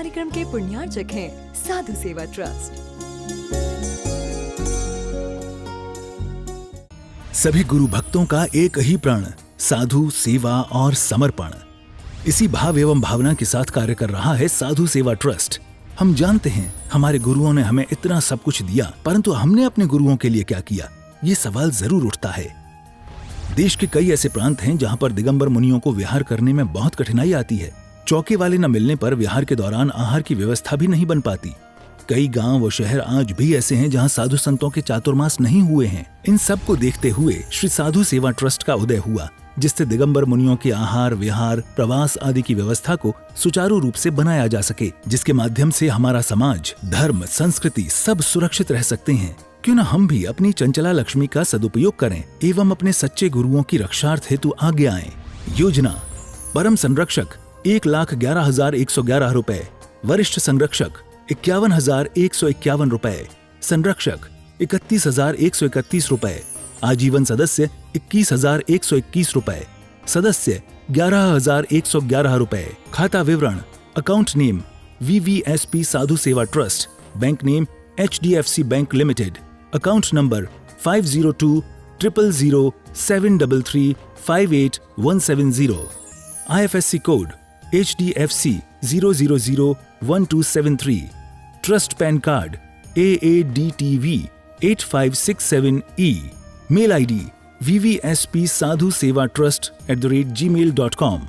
कार्यक्रम के पुण्यार्चक हैं साधु सेवा ट्रस्ट। सभी गुरु भक्तों का एक ही प्रण, साधु सेवा और समर्पण। इसी भाव एवं भावना के साथ कार्य कर रहा है साधु सेवा ट्रस्ट। हम जानते हैं हमारे गुरुओं ने हमें इतना सब कुछ दिया, परंतु हमने अपने गुरुओं के लिए क्या किया, ये सवाल जरूर उठता है। देश के कई ऐसे प्रांत हैं जहां पर दिगंबर मुनियों को विहार करने में बहुत कठिनाई आती है। चौके वाले न मिलने पर विहार के दौरान आहार की व्यवस्था भी नहीं बन पाती। कई गांव व शहर आज भी ऐसे हैं जहां साधु संतों के चातुर्मास नहीं हुए हैं। इन सब को देखते हुए श्री साधु सेवा ट्रस्ट का उदय हुआ, जिससे दिगंबर मुनियों के आहार, विहार, प्रवास आदि की व्यवस्था को सुचारू रूप से बनाया जा सके, जिसके माध्यम से हमारा समाज, धर्म, संस्कृति सब सुरक्षित रह सकते हैं। क्यों न हम भी अपनी चंचला लक्ष्मी का सदुपयोग करें एवं अपने सच्चे गुरुओं की रक्षार्थ हेतु आगे आएं। योजना: परम संरक्षक 1,11,111 रुपए, वरिष्ठ संरक्षक 51,151 रुपए, संरक्षक 31,131 रुपए, आजीवन सदस्य 21,121 रुपए, सदस्य 11,111 रुपए। खाता विवरण: account name VVSP Sadhu Seva trust, bank name HDFC bank limited, account number 50200073358170, IFSC code HDFC 0001273, trust pan card AADTV 8567E, mail ID VVSP sadhu seva trust@gmail.com।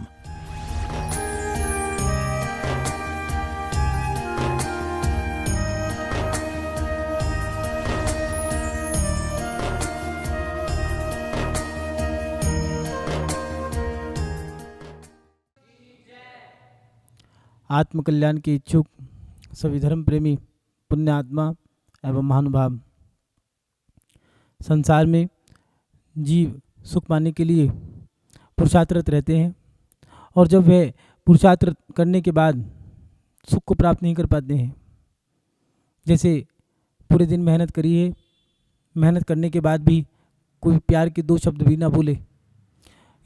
आत्मकल्याण के इच्छुक सभी धर्म प्रेमी पुण्य आत्मा एवं महानुभाव, संसार में जीव सुख पाने के लिए पुरुषार्थरत रहते हैं, और जब वे पुरुषार्थ करने के बाद सुख को प्राप्त नहीं कर पाते हैं, जैसे पूरे दिन मेहनत करी है, मेहनत करने के बाद भी कोई प्यार के 2 शब्द भी ना बोले,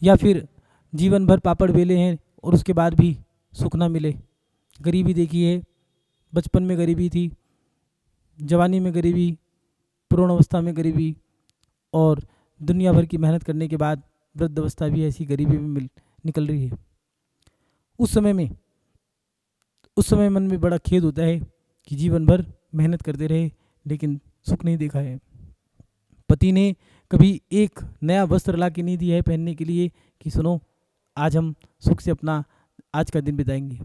या फिर जीवन भर पापड़ बेले हैं और उसके बाद भी सुख ना मिले। गरीबी देखी है, बचपन में गरीबी थी, जवानी में गरीबी, पूर्ण अवस्था में गरीबी, और दुनिया भर की मेहनत करने के बाद वृद्ध अवस्था भी ऐसी गरीबी में निकल रही है। उस समय मन में बड़ा खेद होता है कि जीवन भर मेहनत करते रहे लेकिन सुख नहीं देखा है। पति ने कभी एक नया वस्त्र ला के नहीं दिया है पहनने के लिए कि सुनो आज हम सुख से अपना आज का दिन बिताएंगे।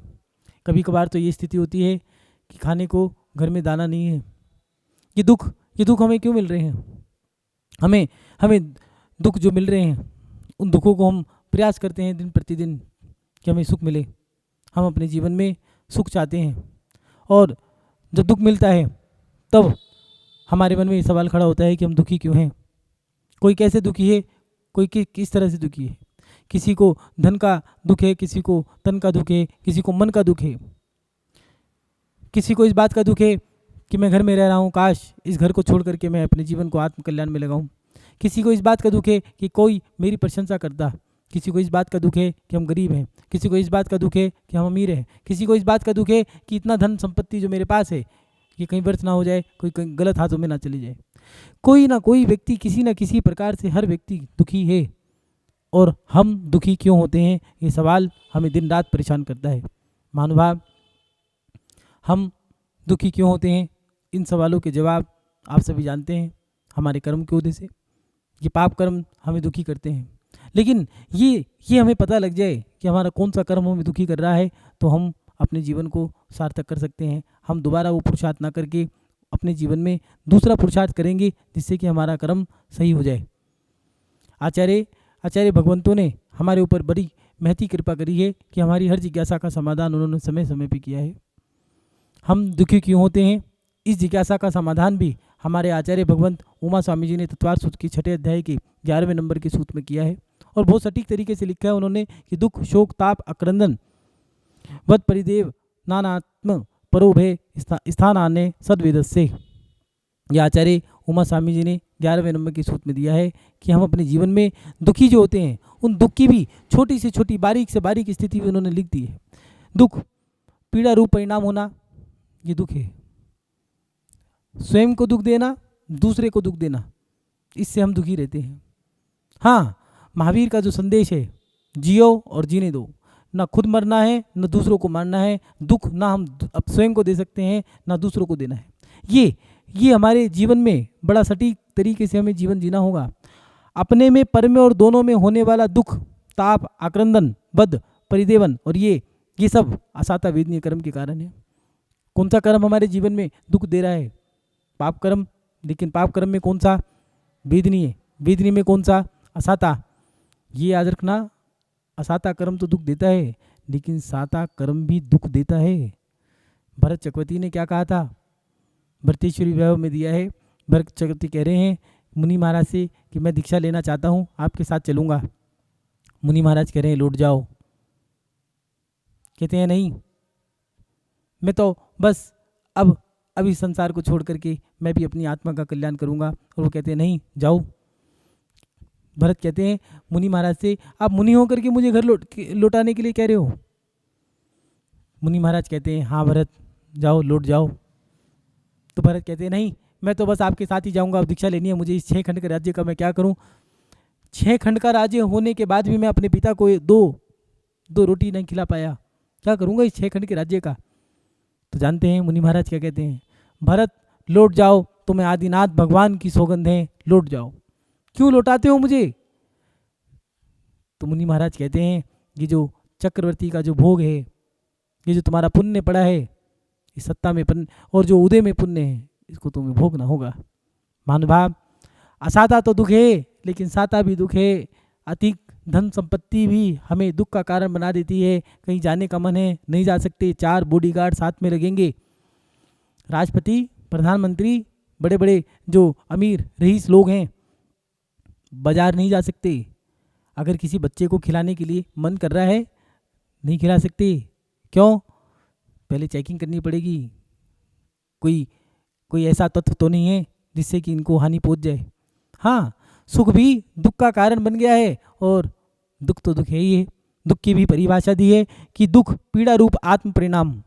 कभी कभार तो ये स्थिति होती है कि खाने को घर में दाना नहीं है। ये दुख हमें क्यों मिल रहे हैं? हमें दुख जो मिल रहे हैं, उन दुखों को हम प्रयास करते हैं दिन प्रतिदिन कि हमें सुख मिले। हम अपने जीवन में सुख चाहते हैं, और जब दुख मिलता है तब हमारे मन में ये सवाल खड़ा होता है कि हम दुखी क्यों हैं। कोई कैसे दुखी है, कोई किस तरह से दुखी है। किसी को धन का दुख है, किसी को तन का दुख है, किसी को मन का दुख है, किसी को इस बात का दुख है कि मैं घर में रह रहा हूँ, काश इस घर को छोड़ करके मैं अपने जीवन को आत्मकल्याण में लगाऊं। किसी को इस बात का दुख है कि कोई मेरी प्रशंसा करता, किसी को इस बात का दुख है कि हम गरीब हैं, किसी को इस बात का दुख है कि हम अमीर हैं, किसी को इस बात का दुख है कि इतना धन संपत्ति जो मेरे पास है कि कहीं व्यर्थ ना हो जाए, कोई गलत हाथों में ना चली जाए। कोई ना कोई व्यक्ति किसी न किसी प्रकार से, हर व्यक्ति दुखी है। और हम दुखी क्यों होते हैं, ये सवाल हमें दिन रात परेशान करता है। महानुभाव, हम दुखी क्यों होते हैं, इन सवालों के जवाब आप सभी जानते हैं। हमारे कर्म की वजह से ये पाप कर्म हमें दुखी करते हैं। लेकिन ये हमें पता लग जाए कि हमारा कौन सा कर्म हमें दुखी कर रहा है, तो हम अपने जीवन को सार्थक कर सकते हैं। हम दोबारा वो पुरुषार्थ ना करके अपने जीवन में दूसरा पुरुषार्थ करेंगे, जिससे कि हमारा कर्म सही हो जाए। आचार्य भगवंतों ने हमारे ऊपर बड़ी महती कृपा करी है कि हमारी हर जिज्ञासा का समाधान उन्होंने समय समय पे किया है। हम दुखी क्यों होते हैं, इस जिज्ञासा का समाधान भी हमारे आचार्य भगवंत उमा स्वामी जी ने तत्वार सूत्र के 6ठे अध्याय के 11वें नंबर के सूत्र में किया है, और बहुत सटीक तरीके से लिखा है उन्होंने कि दुख शोक ताप अक्रंदन वद परिदेव नानात्म परो भय स्थान आने सद्वेदस्य। यह आचार्य उमा स्वामी जी ने 11वें नंबर के सूत्र में दिया है कि हम अपने जीवन में दुखी जो होते हैं, उन दुख की भी छोटी से छोटी, बारीक से बारीक स्थिति भी उन्होंने लिख दी है। दुख पीड़ा रूप परिणाम होना, ये दुख है। स्वयं को दुख देना, दूसरे को दुख देना, इससे हम दुखी रहते हैं। हाँ, महावीर का जो संदेश है, जियो और जीने दो, ना खुद मरना है ना दूसरों को मारना है। दुख ना हम अब स्वयं को दे सकते हैं ना दूसरों को देना है। ये हमारे जीवन में बड़ा सटीक तरीके से हमें जीवन जीना होगा। अपने में, पर में और दोनों में होने वाला दुख, ताप, आक्रंदन, बद, परिदेवन और ये सब असाता वेदनीय कर्म के कारण है। कौन सा कर्म हमारे जीवन में दुख दे रहा है? पाप कर्म। लेकिन पाप कर्म में कौन सा? वेदनीय। वेदनीय में कौन सा? असाता। ये याद रखना, असाता कर्म तो दुख देता है, लेकिन साता कर्म भी दुख देता है। भरत चक्रवर्ती ने क्या कहा था? भरतेश्वरी वैभव में दिया है। भरत चक्रवर्ती कह रहे हैं मुनि महाराज से कि मैं दीक्षा लेना चाहता हूँ, आपके साथ चलूँगा। मुनि महाराज कह रहे हैं लौट जाओ। कहते हैं नहीं, मैं तो बस अब इस संसार को छोड़ करके मैं भी अपनी आत्मा का कल्याण करूँगा। और वो कहते हैं नहीं, जाओ। भरत कहते हैं मुनि महाराज से, आप मुनि होकर के मुझे घर लौटाने के लिए कह रहे हो? मुनि महाराज कहते हैं हाँ भरत, जाओ, लौट जाओ। तो भरत कहते हैं नहीं, मैं तो बस आपके साथ ही जाऊंगा, अब दीक्षा लेनी है मुझे। इस 6 खंड के राज्य का मैं क्या करूं? 6 खंड का राज्य होने के बाद भी मैं अपने पिता को दो रोटी नहीं खिला पाया, क्या करूंगा इस 6 खंड के राज्य का? तो जानते हैं मुनि महाराज क्या कहते हैं? भरत लौट जाओ, तुम्हें आदिनाथ भगवान की सौगंध है, लौट जाओ। क्यों लौटाते हो मुझे? तो मुनि महाराज कहते हैं ये जो चक्रवर्ती का जो भोग है, ये जो तुम्हारा पुण्य पड़ा है, इस सत्ता में पुण्य और जो उदय में पुण्य है, इसको तुम्हें भोगना होगा। महानुभाव, असाता तो दुख है, लेकिन साता भी दुख है। अधिक धन संपत्ति भी हमें दुख का कारण बना देती है। कहीं जाने का मन है, नहीं जा सकते, 4 बॉडीगार्ड साथ में लगेंगे। राष्ट्रपति, प्रधानमंत्री, बड़े बड़े जो अमीर रईस लोग हैं, बाजार नहीं जा सकते। अगर किसी बच्चे को खिलाने के लिए मन कर रहा है, नहीं खिला सकते। क्यों? पहले चेकिंग करनी पड़ेगी, कोई ऐसा तत्व तो नहीं है जिससे कि इनको हानि पहुंच जाए। हाँ, सुख भी दुख का कारण बन गया है, और दुख तो दुख है ही है। दुख की भी परिभाषा दी है कि दुख पीड़ा रूप आत्म परिणाम,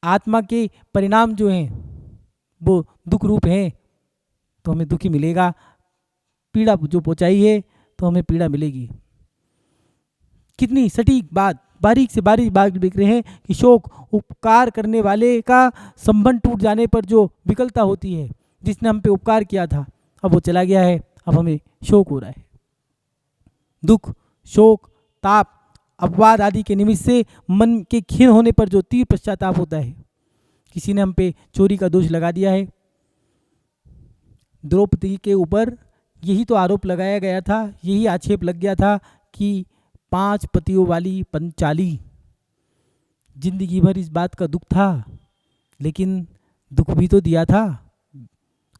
आत्मा के परिणाम जो हैं वो दुख रूप हैं, तो हमें दुख ही मिलेगा। पीड़ा जो पहुंचाई है तो हमें पीड़ा मिलेगी। कितनी सटीक बात, बारीक से बारीक बात लिख रहे हैं कि शोक, उपकार करने वाले का संबंध टूट जाने पर जो विकलता होती है, जिसने हम पे उपकार किया था अब वो चला गया है, अब हमें शोक हो रहा है। दुख, शोक, ताप, अपवाद आदि के निमित्त से मन के क्षीण होने पर जो तीव्र पश्चाताप होता है। किसी ने हम पे चोरी का दोष लगा दिया है, द्रौपदी के ऊपर यही तो आरोप लगाया गया था, यही आक्षेप लग गया था कि 5 पतियों वाली पंचाली। जिंदगी भर इस बात का दुख था, लेकिन दुख भी तो दिया था।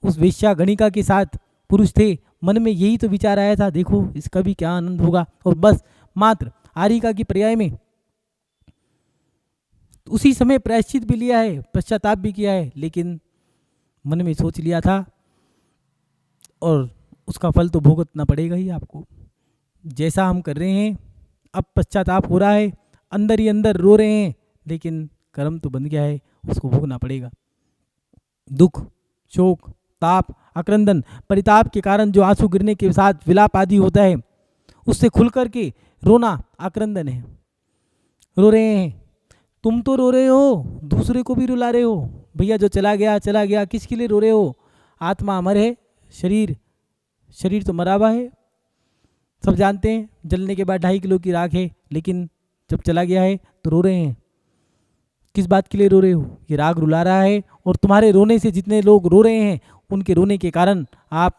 उस वेश्या गणिका के साथ पुरुष थे, मन में यही तो विचार आया था, देखो इसका भी क्या आनंद होगा, और बस मात्र आरिका की पर्याय में उसी समय प्रायश्चित भी लिया है, पश्चाताप भी किया है, लेकिन मन में सोच लिया था और उसका फल तो भुगतना पड़ेगा ही आपको। जैसा हम कर रहे हैं, अब पश्चाताप हो रहा है, अंदर ही अंदर रो रहे हैं, लेकिन कर्म तो बन गया है, उसको भोगना पड़ेगा। दुख, शोक, ताप, आक्रंदन, परिताप के कारण जो आंसू गिरने के साथ विलाप आदि होता है, उससे खुल करके रोना आक्रंदन है। रो रहे हैं, तुम तो रो रहे हो, दूसरे को भी रुला रहे हो। भैया जो चला गया, किसके लिए रो रहे हो? आत्मा अमर है, शरीर तो मरा हुआ है। सब जानते हैं जलने के बाद 2.5 किलो की राख है, लेकिन जब चला गया है तो रो रहे हैं। किस बात के लिए रो रहे हो? ये राग रुला रहा है, और तुम्हारे रोने से जितने लोग रो रहे हैं, उनके रोने के कारण आप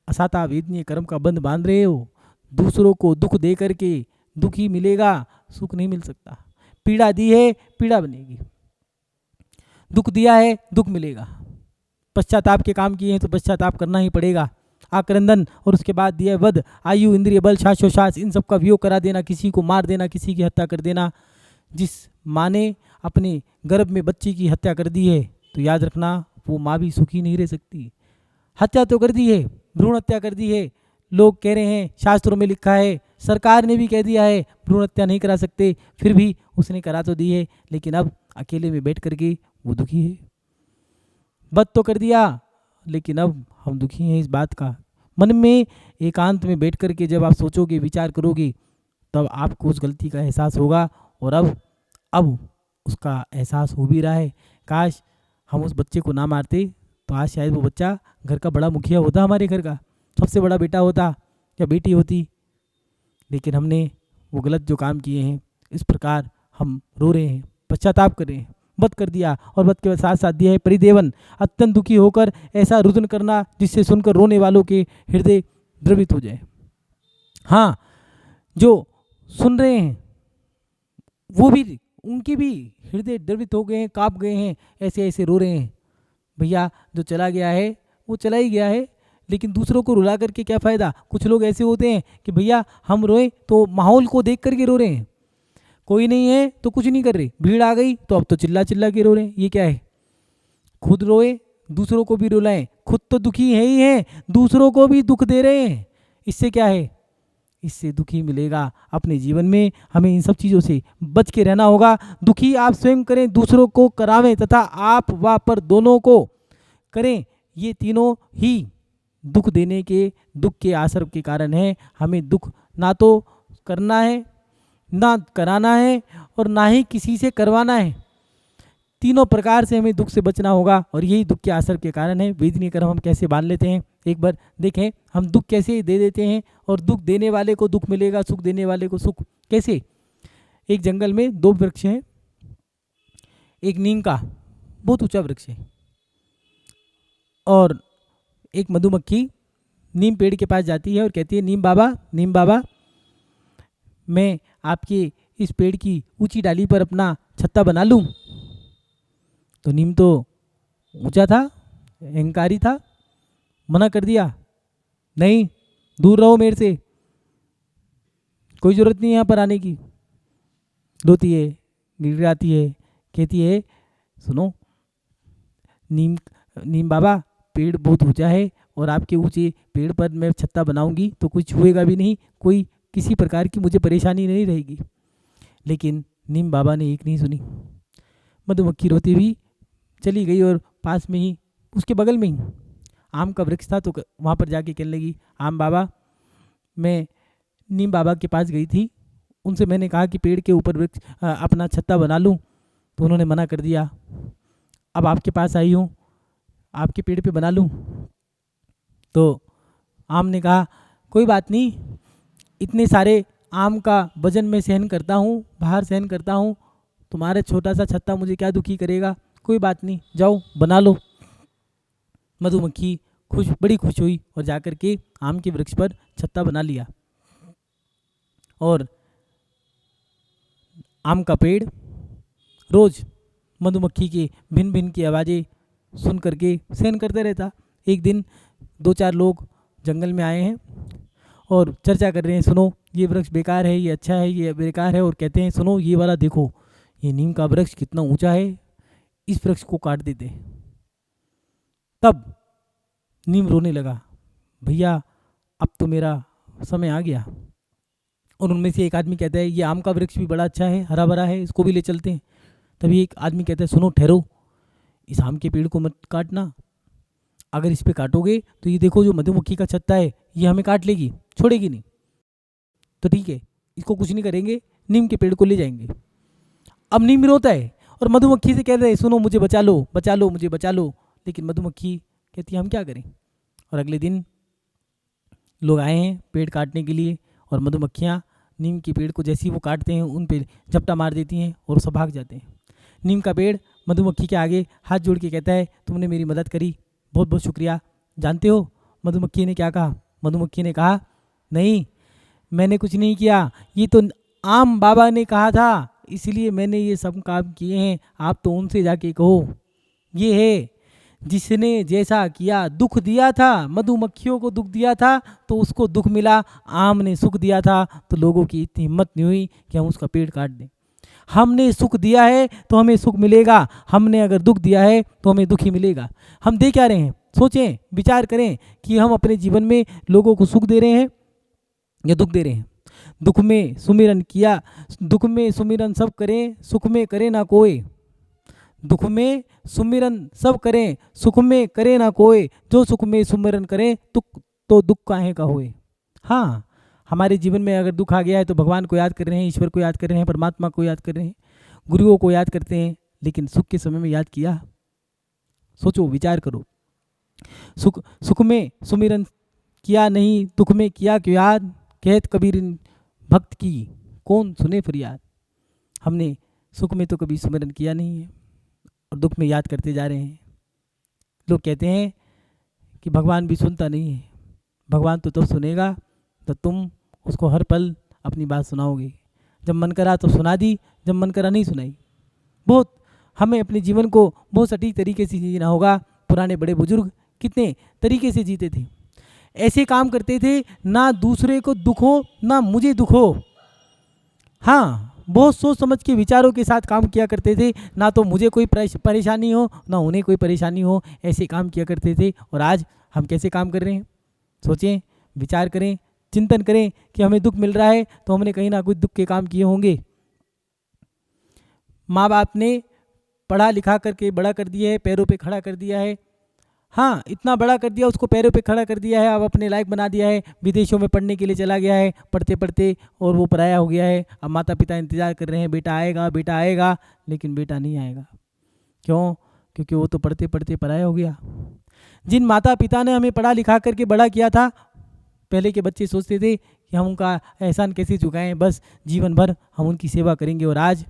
असाता वेदनीय कर्म का बंध बांध रहे हो। दूसरों को दुख दे करके दुख ही मिलेगा, सुख नहीं मिल सकता। पीड़ा दी है, पीड़ा बनेगी। दुख दिया है, दुख मिलेगा। पश्चाताप के काम किए हैं तो पश्चाताप करना ही पड़ेगा। आक्रंदन, और उसके बाद दिया वध, आयु, इंद्रिय बल, श्वासोश्वास, इन सब का वियोग करा देना, किसी को मार देना, किसी की हत्या कर देना। जिस माँ ने अपने गर्भ में बच्चे की हत्या कर दी है, तो याद रखना वो माँ भी सुखी नहीं रह सकती। हत्या तो कर दी है, भ्रूण हत्या कर दी है, लोग कह रहे हैं, शास्त्रों में लिखा है, सरकार ने भी कह दिया है भ्रूण हत्या नहीं करा सकते, फिर भी उसने करा तो दी है, लेकिन अब अकेले में बैठ करके वो दुखी है। बद तो कर दिया, लेकिन अब हम दुखी हैं इस बात का। मन में एकांत में बैठ करके जब आप सोचोगे, विचार करोगे, तब आपको उस गलती का एहसास होगा, और अब उसका एहसास हो भी रहा है। काश हम उस बच्चे को ना मारते तो आज शायद वो बच्चा घर का बड़ा मुखिया होता, हमारे घर का सबसे बड़ा बेटा होता या बेटी होती। लेकिन हमने वो गलत जो काम किए हैं, इस प्रकार हम रो रहे हैं, पश्चाताप कर रहे हैं। बद कर दिया, और बद के साथ साथ दिया है परिदेवन, अत्यंत दुखी होकर ऐसा रुदन करना जिससे सुनकर रोने वालों के हृदय द्रवित हो जाए। हाँ, जो सुन रहे हैं वो भी, उनके भी हृदय द्रवित हो गए हैं, काँप गए हैं, ऐसे ऐसे रो रहे हैं। भैया जो चला गया है वो चला ही गया है, लेकिन दूसरों को रुला करके क्या फ़ायदा। कुछ लोग ऐसे होते हैं कि भैया हम रोए तो माहौल को देख करके रो रहे हैं, कोई नहीं है तो कुछ नहीं कर रहे, भीड़ आ गई तो अब तो चिल्ला चिल्ला के रो रहे हैं। ये क्या है? खुद रोए, दूसरों को भी रुलाएं। खुद तो दुखी है ही हैं, दूसरों को भी दुख दे रहे हैं। इससे क्या है? इससे दुखी मिलेगा। अपने जीवन में हमें इन सब चीज़ों से बच के रहना होगा। दुखी आप स्वयं करें, दूसरों को करावें, तथा आप व पर दोनों को करें। ये तीनों ही दुख देने के, दुख के आश्रम के कारण है। हमें दुख ना तो करना है, ना कराना है, और ना ही किसी से करवाना है। तीनों प्रकार से हमें दुख से बचना होगा, और यही दुख के असर के कारण है। वेदनीय कर्म हम कैसे बांध लेते हैं, एक बार देखें। हम दुख कैसे दे देते हैं, और दुख देने वाले को दुख मिलेगा, सुख देने वाले को सुख कैसे। एक जंगल में दो वृक्ष हैं, एक नीम का बहुत ऊंचा वृक्ष है, और एक मधुमक्खी नीम पेड़ के पास जाती है और कहती है, नीम बाबा, मैं आपके इस पेड़ की ऊंची डाली पर अपना छत्ता बना लूं। तो नीम तो ऊंचा था, अहंकारी था, मना कर दिया, नहीं, दूर रहो मेरे से, कोई ज़रूरत नहीं यहाँ पर आने की। रोती है, गिड़गिड़ाती है, कहती है, सुनो नीम बाबा, पेड़ बहुत ऊंचा है, और आपके ऊंचे पेड़ पर मैं छत्ता बनाऊंगी तो कुछ छुएगा भी नहीं, कोई किसी प्रकार की मुझे परेशानी नहीं रहेगी। लेकिन नीम बाबा ने एक नहीं सुनी। मधुमक्खी रोती हुई चली गई, और पास में ही, उसके बगल में ही आम का वृक्ष था, तो वहाँ पर जाके कहने लगी, आम बाबा, मैं नीम बाबा के पास गई थी, उनसे मैंने कहा कि पेड़ के ऊपर वृक्ष अपना छत्ता बना लूँ, तो उन्होंने मना कर दिया। अब आपके पास आई हूँ, आपके पेड़ पे बना लूँ। तो आम ने कहा, कोई बात नहीं, इतने सारे आम का वजन मैं सहन करता हूँ, बाहर सहन करता हूँ, तुम्हारा छोटा सा छत्ता मुझे क्या दुखी करेगा, कोई बात नहीं, जाओ बना लो। मधुमक्खी बड़ी खुश हुई, और जाकर के आम के वृक्ष पर छत्ता बना लिया। और आम का पेड़ रोज मधुमक्खी की भिन्न भिन्न की आवाज़ें सुन करके सहन करते रहता। एक दिन 2-4 लोग जंगल में आए हैं और चर्चा कर रहे हैं, सुनो ये वृक्ष बेकार है, ये अच्छा है, ये बेकार है, और कहते हैं, सुनो ये वाला देखो, ये नीम का वृक्ष कितना ऊंचा है, इस वृक्ष को काट देते। तब नीम रोने लगा, भैया अब तो मेरा समय आ गया। और उनमें से एक आदमी कहता है, ये आम का वृक्ष भी बड़ा अच्छा है, हरा भरा है, इसको भी ले चलते हैं। तभी एक आदमी कहता है, सुनो ठहरो, इस आम के पेड़ को मत काटना, अगर इस पे काटोगे तो ये देखो जो मधुमक्खी का छत्ता है ये हमें काट लेगी, छोड़ेगी नहीं। तो ठीक है, इसको कुछ नहीं करेंगे, नीम के पेड़ को ले जाएंगे। अब नीम रोता है और मधुमक्खी से कहता है, सुनो मुझे बचा लो, बचा लो, मुझे बचा लो। लेकिन मधुमक्खी कहती है, हम क्या करें। और अगले दिन लोग आए हैं पेड़ काटने के लिए, और मधुमक्खियाँ नीम के पेड़ को जैसे ही वो काटते हैं उन पे झपटा मार देती हैं और सब भाग जाते हैं। नीम का पेड़ मधुमक्खी के आगे हाथ जोड़ के कहता है, तुमने मेरी मदद करी, बहुत बहुत शुक्रिया। जानते हो मधुमक्खी ने क्या कहा? मधुमक्खी ने कहा, नहीं मैंने कुछ नहीं किया, ये तो आम बाबा ने कहा था, इसलिए मैंने ये सब काम किए हैं। आप तो उनसे जाके कहो, ये है जिसने जैसा किया, दुख दिया था, मधुमक्खियों को दुख दिया था तो उसको दुख मिला, आम ने सुख दिया था तो लोगों की इतनी हिम्मत नहीं हुई कि हम उसका पेड़ काट दें। हमने सुख दिया है तो हमें सुख मिलेगा, हमने अगर दुख दिया है तो हमें दुख ही मिलेगा। हम दे क्या रहे हैं? सोचें, विचार करें कि हम अपने जीवन में लोगों को सुख दे रहे हैं या दुख दे रहे हैं। दुख में सुमिरन किया, दुख में सुमिरन सब करें, सुख में करे ना कोई। दुख में सुमिरन सब करें, सुख में करे ना कोई। जो सुख में सुमिरन करें तो दुख काहे का होए। हाँ, हमारे जीवन में अगर दुख आ गया है तो भगवान को याद कर रहे हैं, ईश्वर को याद कर रहे हैं, परमात्मा को याद कर रहे हैं, गुरुओं को याद करते हैं, लेकिन सुख के समय में याद किया? सोचो, विचार करो। सुख में सुमिरन किया नहीं, दुख में किया क्यों याद। कहत कबीर भक्त की कौन सुने फरियाद। हमने सुख में तो कभी सुमिरन किया नहीं है और दुख में याद करते जा रहे हैं। लोग कहते हैं कि भगवान भी सुनता नहीं है। भगवान तो तब सुनेगा तो तुम उसको हर पल अपनी बात सुनाओगे। जब मन करा तो सुना दी, जब मन करा नहीं सुनाई। बहुत हमें अपने जीवन को बहुत सटीक तरीके से जीना होगा। पुराने बड़े बुजुर्ग कितने तरीके से जीते थे, ऐसे काम करते थे ना दूसरे को दुख हो ना मुझे दुख हो। हाँ, बहुत सोच समझ के विचारों के साथ काम किया करते थे, ना तो मुझे कोई परेशानी हो ना उन्हें कोई परेशानी हो, ऐसे काम किया करते थे। और आज हम कैसे काम कर रहे हैं? सोचें, विचार करें, चिंतन करें कि हमें दुख मिल रहा है तो हमने कहीं ना कुछ दुख के काम किए होंगे। माँ बाप ने पढ़ा लिखा करके बड़ा कर दिया है, पैरों पे खड़ा कर दिया है। हाँ, इतना बड़ा कर दिया, उसको पैरों पे खड़ा कर दिया है, अब अपने लायक बना दिया है, विदेशों में पढ़ने के लिए चला गया है, पढ़ते पढ़ते और वो पराया हो गया है। अब माता पिता इंतज़ार कर रहे हैं, बेटा आएगा बेटा आएगा, लेकिन बेटा नहीं आएगा। क्यों? क्योंकि वो तो पढ़ते पढ़ते पराया हो गया। जिन माता पिता ने हमें पढ़ा लिखा करके बड़ा किया था, पहले के बच्चे सोचते थे कि हम उनका एहसान कैसे चुकाएं, बस जीवन भर हम उनकी सेवा करेंगे। और आज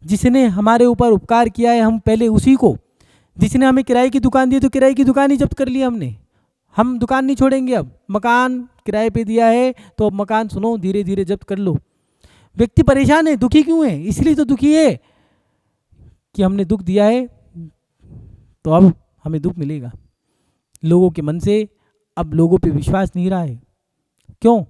जिसने हमारे ऊपर उपकार किया है, हम पहले उसी को, जिसने हमें किराए की दुकान दी तो किराए की दुकान ही जब्त कर लिया हमने। हम दुकान नहीं छोड़ेंगे, अब मकान किराए पे दिया है तो अब मकान सुनो धीरे धीरे जब्त कर लो। व्यक्ति परेशान है, दुखी क्यों है? इसलिए तो दुखी है कि हमने दुख दिया है तो अब हमें दुख मिलेगा। लोगों के मन से अब लोगों पे विश्वास नहीं रहा है। क्यों?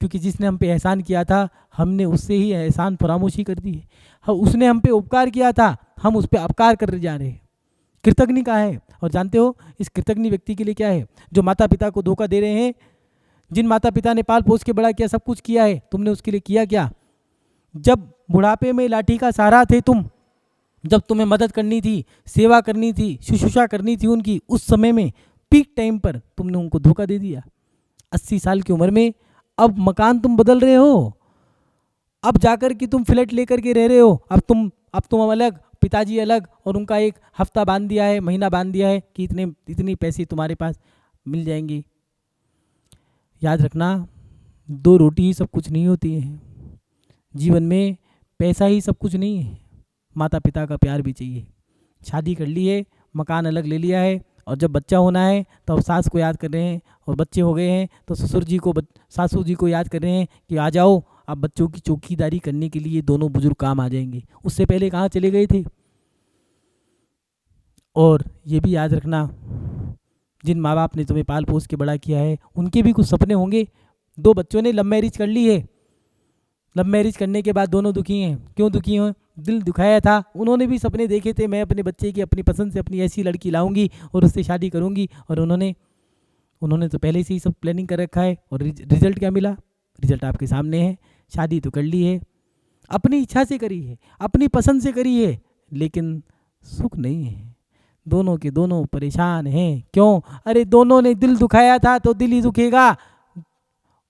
क्योंकि जिसने हम पे एहसान किया था हमने उससे ही एहसान फरामोशी कर दी है। उसने हम पे उपकार किया था, हम उस पर अपकार कर जा रहे हैं। कृतज्ञ का है। और जानते हो इस कृतज्ञ व्यक्ति के लिए क्या है? जो माता पिता को धोखा दे रहे हैं। जिन माता पिता ने पाल पोस के बड़ा किया, सब कुछ किया है, तुमने उसके लिए किया क्या? जब बुढ़ापे में लाठी का सहारा थे तुम, जब तुम्हें मदद करनी थी, सेवा करनी थी, शुश्रूषा करनी थी उनकी, उस समय में पीक टाइम पर तुमने उनको धोखा दे दिया। 80 साल की उम्र में अब मकान तुम बदल रहे हो, अब जाकर कि तुम फ्लैट लेकर के रह रहे हो। अब तुम अलग, पिताजी अलग, और उनका एक हफ्ता बांध दिया है, महीना बांध दिया है कि इतने पैसे तुम्हारे पास मिल जाएंगे। याद रखना, 2 रोटी ही सब कुछ नहीं होती है। जीवन में पैसा ही सब कुछ नहीं है, माता पिता का प्यार भी चाहिए। शादी कर ली है, मकान अलग ले लिया है, और जब बच्चा होना है तो अब सास को याद कर रहे हैं, और बच्चे हो गए हैं तो सासू जी को याद कर रहे हैं कि आ जाओ, अब बच्चों की चौकीदारी करने के लिए दोनों बुजुर्ग काम आ जाएंगे। उससे पहले कहाँ चले गए थे? और ये भी याद रखना, जिन माँ बाप ने तुम्हें पाल पोस के बड़ा किया है उनके भी कुछ सपने होंगे। 2 बच्चों ने लव मैरिज कर ली है, लव मैरिज करने के बाद दोनों दुखी हैं। क्यों दुखी हैं? दिल दुखाया था। उन्होंने भी सपने देखे थे, मैं अपने बच्चे की अपनी पसंद से अपनी ऐसी लड़की लाऊंगी और उससे शादी करूंगी। और उन्होंने तो पहले से ही सब प्लानिंग कर रखा है। और रिजल्ट क्या मिला? रिजल्ट आपके सामने है। शादी तो कर ली है, अपनी इच्छा से करी है, अपनी पसंद से करी है, लेकिन सुख नहीं है। दोनों के दोनों परेशान हैं। क्यों? अरे दोनों ने दिल दुखाया था तो दिल ही दुखेगा।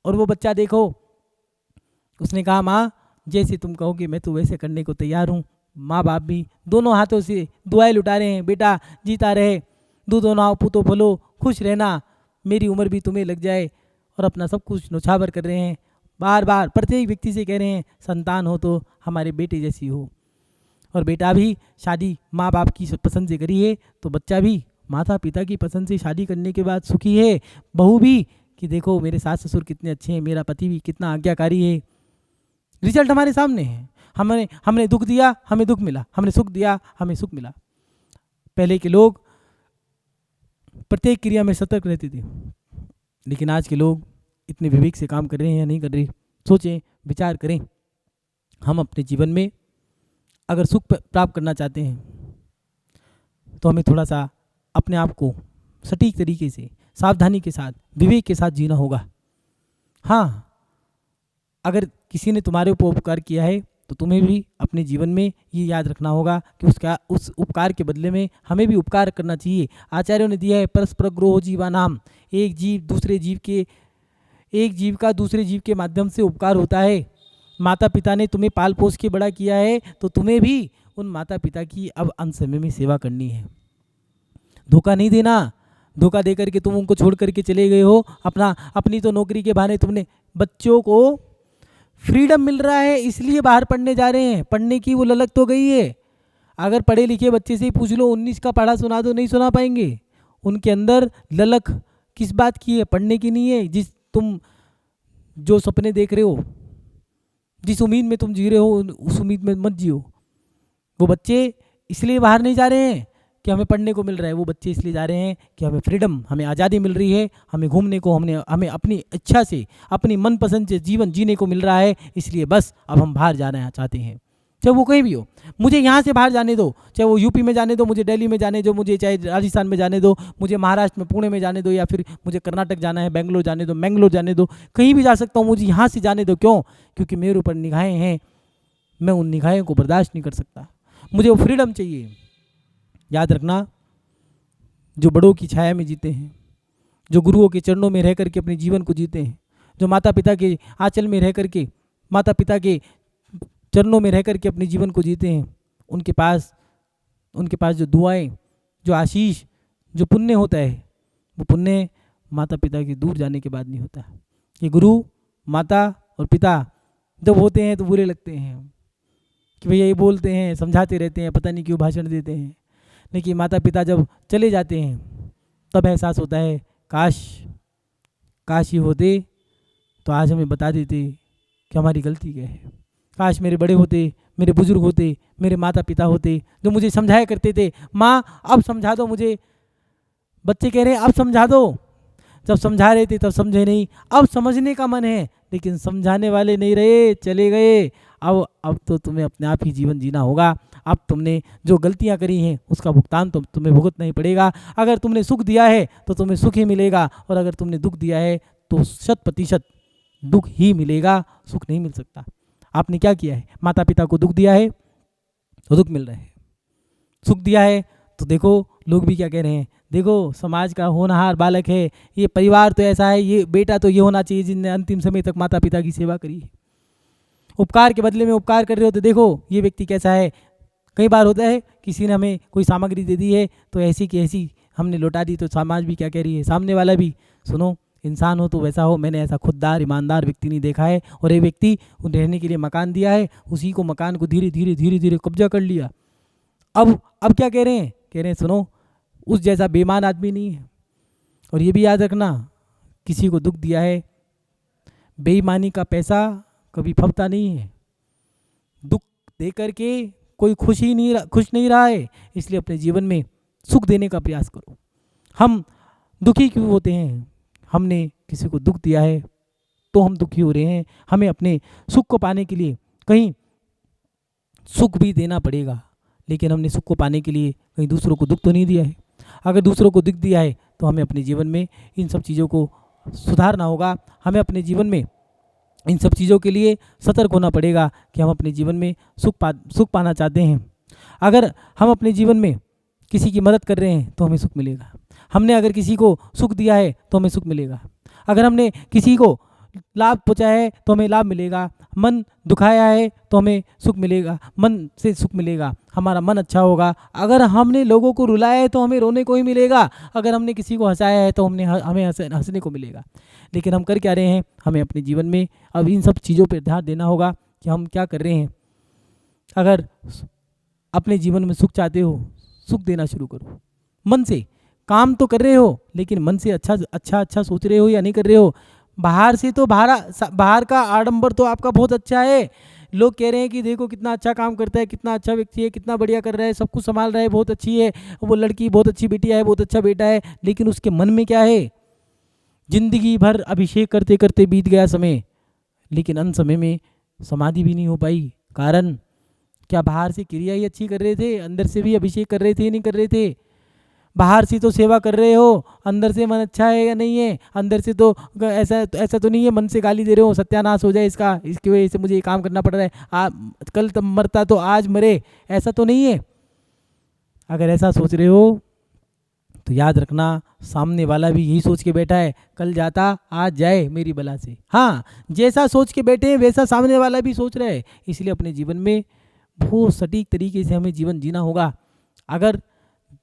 और वो बच्चा देखो, उसने कहा माँ जैसे तुम कहोगे मैं तो वैसे करने को तैयार हूँ। माँ बाप भी दोनों हाथों से दुआएं लुटा रहे हैं, बेटा जीता रहे, दूधो नाव पुतो फलो, खुश रहना, मेरी उम्र भी तुम्हें लग जाए। और अपना सब कुछ नौछावर कर रहे हैं। बार बार प्रत्येक व्यक्ति से कह रहे हैं संतान हो तो हमारे बेटे जैसी हो। और बेटा भी शादी माँ बाप की पसंद से करी है तो बच्चा भी माता पिता की पसंद से शादी करने के बाद सुखी है। बहू भी कि देखो मेरे सास ससुर कितने अच्छे हैं, मेरा पति भी कितना आज्ञाकारी है। रिजल्ट हमारे सामने है। हमने दुख दिया, हमें दुख मिला, हमने सुख दिया, हमें सुख मिला। पहले के लोग प्रत्येक क्रिया में सतर्क रहते थे, लेकिन आज के लोग इतने विवेक से काम कर रहे हैं या नहीं कर रहे? सोचें, विचार करें। हम अपने जीवन में अगर सुख प्राप्त करना चाहते हैं तो हमें थोड़ा सा अपने आप को सटीक तरीके से, सावधानी के साथ, विवेक के साथ जीना होगा। हाँ, अगर किसी ने तुम्हारे ऊपर उपकार किया है तो तुम्हें भी अपने जीवन में ये याद रखना होगा कि उस उपकार के बदले में हमें भी उपकार करना चाहिए। आचार्यों ने दिया है परस्पर ग्रोह जीवानाम, एक जीव का दूसरे जीव के माध्यम से उपकार होता है। माता पिता ने तुम्हें पाल पोस के बड़ा किया है तो तुम्हें भी उन माता पिता की अब अंत समय में सेवा करनी है। धोखा नहीं देना। धोखा दे करके तुम उनको छोड़ करके चले गए हो, अपनी तो नौकरी के बहाने तुमने, बच्चों को फ्रीडम मिल रहा है इसलिए बाहर पढ़ने जा रहे हैं, पढ़ने की वो ललक तो गई है। अगर पढ़े लिखे बच्चे से ही पूछ लो 19 का पढ़ा सुना दो, नहीं सुना पाएंगे। उनके अंदर ललक किस बात की है? पढ़ने की नहीं है। तुम जो सपने देख रहे हो, जिस उम्मीद में तुम जी रहे हो, उस उम्मीद में मत जियो। वो बच्चे इसलिए बाहर नहीं जा रहे हैं कि हमें पढ़ने को मिल रहा है, वो बच्चे इसलिए जा रहे हैं कि हमें फ्रीडम, हमें आज़ादी मिल रही है, हमें घूमने को, हमें अपनी इच्छा से, अपनी मनपसंद से जीवन जीने को मिल रहा है, इसलिए बस अब हम बाहर जाना चाहते हैं। चाहे वो कहीं भी हो, मुझे यहाँ से बाहर जाने दो, चाहे वो यूपी में जाने दो, मुझे दिल्ली में जाने दो, मुझे चाहे राजस्थान में जाने दो, मुझे महाराष्ट्र में पुणे में जाने दो, या फिर मुझे कर्नाटक जाना है, बेंगलोर जाने दो, मैंगलोर जाने दो, कहीं भी जा सकता हूँ, मुझे यहाँ से जाने दो। क्यों? क्योंकि मेरे ऊपर निगाहें हैं, मैं उन निगाहें को बर्दाश्त नहीं कर सकता, मुझे वो फ्रीडम चाहिए। याद रखना, जो बड़ों की छाया में जीते हैं, जो गुरुओं के चरणों में रह करके अपने जीवन को जीते हैं, जो माता पिता के आंचल में रह करके, माता पिता के चरणों में रह करके अपने जीवन को जीते हैं, उनके पास जो दुआएं, जो आशीष, जो पुण्य होता है, वो पुण्य माता पिता के दूर जाने के बाद नहीं होता। ये गुरु, माता और पिता जब होते हैं तो बुरे लगते हैं कि भैया ये बोलते हैं, समझाते रहते हैं, पता नहीं क्यों भाषण देते हैं, लेकिन माता पिता जब चले जाते हैं तब एहसास होता है काश ये होते तो आज हमें बता देते कि हमारी गलती क्या है। काश मेरे बड़े होते, मेरे बुजुर्ग होते, मेरे माता पिता होते जो मुझे समझाया करते थे, माँ अब समझा दो मुझे। बच्चे कह रहे हैं अब समझा दो, जब समझा रहे थे तब समझे नहीं, अब समझने का मन है लेकिन समझाने वाले नहीं रहे, चले गए। अब तो तुम्हें अपने आप ही जीवन जीना होगा। अब तुमने जो गलतियां करी हैं उसका भुगतान तो तुम्हें भुगतना ही पड़ेगा। अगर तुमने सुख दिया है तो तुम्हें सुख ही मिलेगा, और अगर तुमने दुख दिया है तो 100% दुख ही मिलेगा, सुख नहीं मिल सकता। आपने क्या किया है? माता पिता को दुख दिया है तो दुख मिल रहा है, सुख दिया है तो देखो लोग भी क्या कह रहे हैं, देखो समाज का होनहार बालक है, ये परिवार तो ऐसा है, ये बेटा तो ये होना चाहिए जिसने अंतिम समय तक माता पिता की सेवा करी है। उपकार के बदले में उपकार कर रहे हो तो देखो ये व्यक्ति कैसा है। कई बार होता है किसी ने हमें कोई सामग्री दे दी है तो ऐसी की ऐसी हमने लौटा दी, तो समाज भी क्या कह रही है, सामने वाला भी। सुनो, इंसान हो तो वैसा हो। मैंने ऐसा खुददार ईमानदार व्यक्ति नहीं देखा है। और ये व्यक्ति रहने के लिए मकान दिया है, उसी को मकान को धीरे धीरे कब्जा कर लिया। अब क्या कह रहे हैं? कह रहे हैं सुनो, उस जैसा बेईमान आदमी नहीं है। और ये भी याद रखना, किसी को दुख दिया है, बेईमानी का पैसा कभी फबता नहीं है। दुख दे करके कोई खुश नहीं रहा है, इसलिए अपने जीवन में सुख देने का प्रयास करो। हम दुखी क्यों होते हैं? हमने किसी को दुख दिया है तो हम दुखी हो रहे हैं। हमें अपने सुख को पाने के लिए कहीं सुख भी देना पड़ेगा, लेकिन हमने सुख को पाने के लिए कहीं दूसरों को दुख तो नहीं दिया है। अगर दूसरों को दुख दिया है तो हमें अपने जीवन में इन सब चीज़ों को सुधारना होगा। हमें अपने जीवन में इन सब चीज़ों के लिए सतर्क होना पड़ेगा कि हम अपने जीवन में सुख पाना चाहते हैं। अगर हम अपने जीवन में किसी की मदद कर रहे हैं तो हमें सुख मिलेगा। हमने अगर किसी को सुख दिया है तो हमें सुख मिलेगा। अगर हमने किसी को लाभ पहुँचाया है तो हमें लाभ मिलेगा। मन दुखाया है तो हमें सुख मिलेगा, मन से सुख मिलेगा, हमारा मन अच्छा होगा। अगर हमने लोगों को रुलाया है तो हमें रोने को ही मिलेगा। अगर हमने किसी को हंसाया है तो हमें हंसने को मिलेगा। लेकिन हम कर क्या रहे हैं? हमें अपने जीवन में अब इन सब चीज़ों पर ध्यान देना होगा कि हम क्या कर रहे हैं। अगर अपने जीवन में सुख चाहते हो, सुख देना शुरू करो। मन से काम तो कर रहे हो लेकिन मन से अच्छा सोच रहे हो या नहीं कर रहे हो? बाहर से तो बाहर का आडंबर तो आपका बहुत अच्छा है। लोग कह रहे हैं कि देखो कितना अच्छा काम करता है, कितना अच्छा व्यक्ति है, कितना बढ़िया कर रहा है, सब कुछ संभाल रहा है, बहुत अच्छी है वो लड़की, बहुत अच्छी बेटिया है, बहुत अच्छा बेटा है। लेकिन उसके मन में क्या है? जिंदगी भर अभिषेक करते करते बीत गया समय, लेकिन अंत समय में समाधि भी नहीं हो पाई। कारण क्या बाहर से क्रिया ही अच्छी कर रहे थे, अंदर से भी अभिषेक कर रहे थे या नहीं कर रहे थे? बाहर से तो सेवा कर रहे हो, अंदर से मन अच्छा है या नहीं है? अंदर से तो ऐसा तो नहीं है मन से गाली दे रहे हो, सत्यानाश हो जाए इसका, इसकी वजह से मुझे ये काम करना पड़ रहा है, कल तब मरता तो आज मरे, ऐसा तो नहीं है। अगर ऐसा सोच रहे हो तो याद रखना, सामने वाला भी यही सोच के बैठा है, कल जाता आज जाए मेरी बला से। हाँ, जैसा सोच के बैठे हैं वैसा सामने वाला भी सोच रहा है। इसलिए अपने जीवन में बहुत सटीक तरीके से हमें जीवन जीना होगा। अगर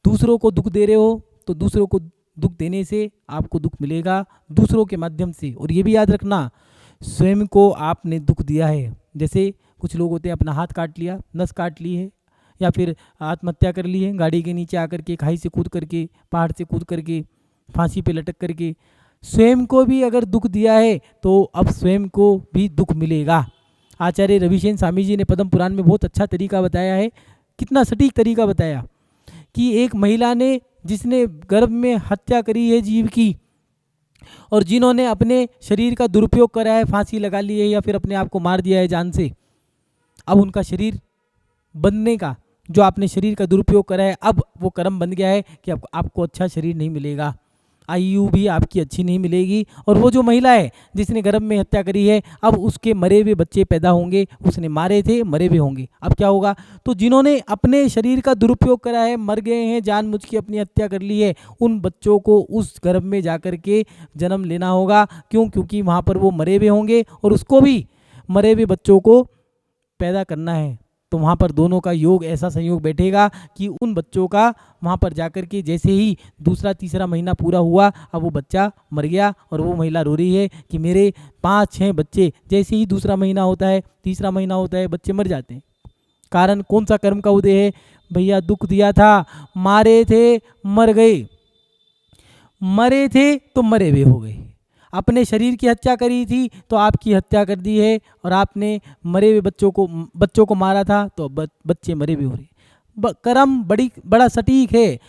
दूसरों को दुख दे रहे हो तो दूसरों को दुख देने से आपको दुख मिलेगा दूसरों के माध्यम से। और ये भी याद रखना, स्वयं को आपने दुख दिया है। जैसे कुछ लोग होते हैं अपना हाथ काट लिया, नस काट ली है, या फिर आत्महत्या कर ली है, गाड़ी के नीचे आकर के, खाई से कूद करके, पहाड़ से कूद करके, फांसी पे लटक करके। स्वयं को भी अगर दुख दिया है तो अब स्वयं को भी दुख मिलेगा। आचार्य रविशेन स्वामी जी ने पद्म पुराण में बहुत अच्छा तरीका बताया है, कितना सटीक तरीका बताया कि एक महिला ने जिसने गर्भ में हत्या करी है जीव की, और जिन्होंने अपने शरीर का दुरुपयोग करा है, फांसी लगा ली है या फिर अपने आप को मार दिया है जान से, अब उनका शरीर बनने का, जो आपने शरीर का दुरुपयोग करा है, अब वो कर्म बन गया है कि आपको अच्छा शरीर नहीं मिलेगा, आयु भी आपकी अच्छी नहीं मिलेगी। और वो जो महिला है जिसने गर्भ में हत्या करी है, अब उसके मरे हुए बच्चे पैदा होंगे, उसने मारे थे, मरे हुए होंगे। अब क्या होगा? तो जिन्होंने अपने शरीर का दुरुपयोग करा है, मर गए हैं, जानबूझ के अपनी हत्या कर ली है, उन बच्चों को उस गर्भ में जाकर के जन्म लेना होगा। क्यों? क्योंकि वहाँ पर वो मरे हुए होंगे और उसको भी मरे हुए बच्चों को पैदा करना है। तो वहाँ पर दोनों का योग, ऐसा संयोग बैठेगा कि उन बच्चों का वहाँ पर जाकर के जैसे ही दूसरा तीसरा महीना पूरा हुआ, अब वो बच्चा मर गया और वो महिला रो रही है कि मेरे 5-6 बच्चे, जैसे ही दूसरा महीना होता है, तीसरा महीना होता है, बच्चे मर जाते हैं। कारण कौन सा कर्म का उदय है? भैया दुख दिया था, मारे थे, मर गए, मरे थे तो मरे हुए हो गए। अपने शरीर की हत्या करी थी तो आपकी हत्या कर दी है, और आपने मरे हुए बच्चों को मारा था तो बच्चे मरे हुए हो रहे। कर्म बड़ा सटीक है,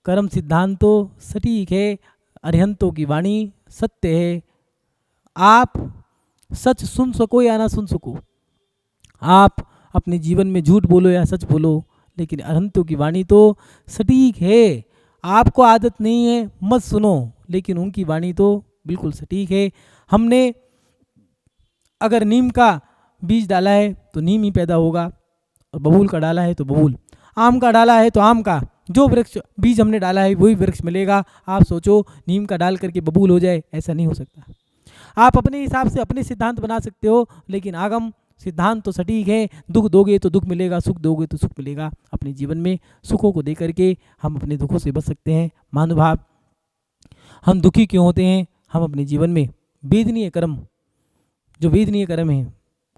कर्म सिद्धांत तो सटीक है, अरिहंतों की वाणी सत्य है। आप सच सुन सको या ना सुन सको, आप अपने जीवन में झूठ बोलो या सच बोलो, लेकिन अरिहंतों की वाणी तो सटीक है। आपको आदत नहीं है मत सुनो, लेकिन उनकी वाणी तो बिल्कुल सटीक है। हमने अगर नीम का बीज डाला है तो नीम ही पैदा होगा, और बबूल का डाला है तो बबूल, आम का डाला है तो आम का, जो वृक्ष बीज हमने डाला है वही वृक्ष मिलेगा। आप सोचो नीम का डाल करके बबूल हो जाए, ऐसा नहीं हो सकता। आप अपने हिसाब से अपने सिद्धांत बना सकते हो, लेकिन आगम सिद्धांत तो सटीक है। दुख दोगे तो दुख मिलेगा, सुख दोगे तो सुख मिलेगा। अपने जीवन में सुखों को दे करके हम अपने दुखों से बच सकते हैं। महानुभाव, हम दुखी क्यों होते हैं? हम अपने जीवन में वेदनीय कर्म, जो वेदनीय कर्म है,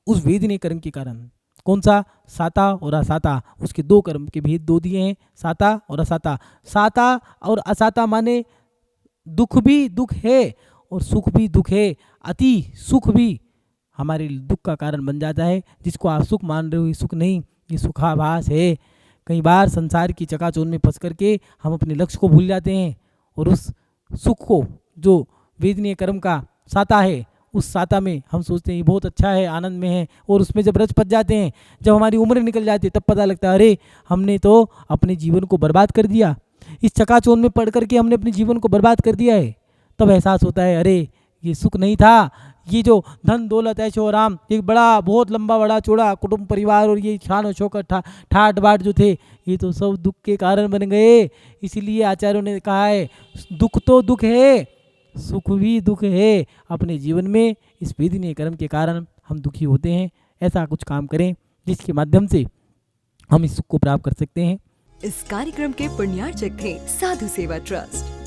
उस वेदनीय कर्म के कारण, कौन सा? साता और असाता, उसके दो कर्म के भेद दो दिए हैं, साता और असाता। साता और असाता माने दुख भी दुख है और सुख भी दुख है। अति सुख भी हमारे दुख का कारण बन जाता है। जिसको आप सुख मान रहे हो ये सुख नहीं, ये सुखाभास है। कई बार संसार की चकाचौंध में फंस करके हम अपने लक्ष्य को भूल जाते हैं, और उस सुख को, जो वेदनीय कर्म का साता है, उस साता में हम सोचते हैं ये बहुत अच्छा है, आनंद में है, और उसमें जब रच पच जाते हैं, जब हमारी उम्र निकल जाती है, तब पता लगता है अरे हमने तो अपने जीवन को बर्बाद कर दिया, इस चकाचौंध में पड़ करके हमने अपने जीवन को बर्बाद कर दिया है। तब एहसास होता है अरे ये सुख नहीं था, ये जो धन दौलत ऐशो आराम, एक बड़ा बहुत लंबा बड़ा चौड़ा कुटुंब परिवार और ये शान और शौकत ठाट बाट जो थे, ये तो सब दुख के कारण बन गए। इसीलिए आचार्यों ने कहा है दुख तो दुख है, सुख भी दुख है। अपने जीवन में इस वेदनीय कर्म के कारण हम दुखी होते हैं। ऐसा कुछ काम करें जिसके माध्यम से हम इस सुख को प्राप्त कर सकते हैं। इस कार्यक्रम के पुण्यार्चक थे साधु सेवा ट्रस्ट।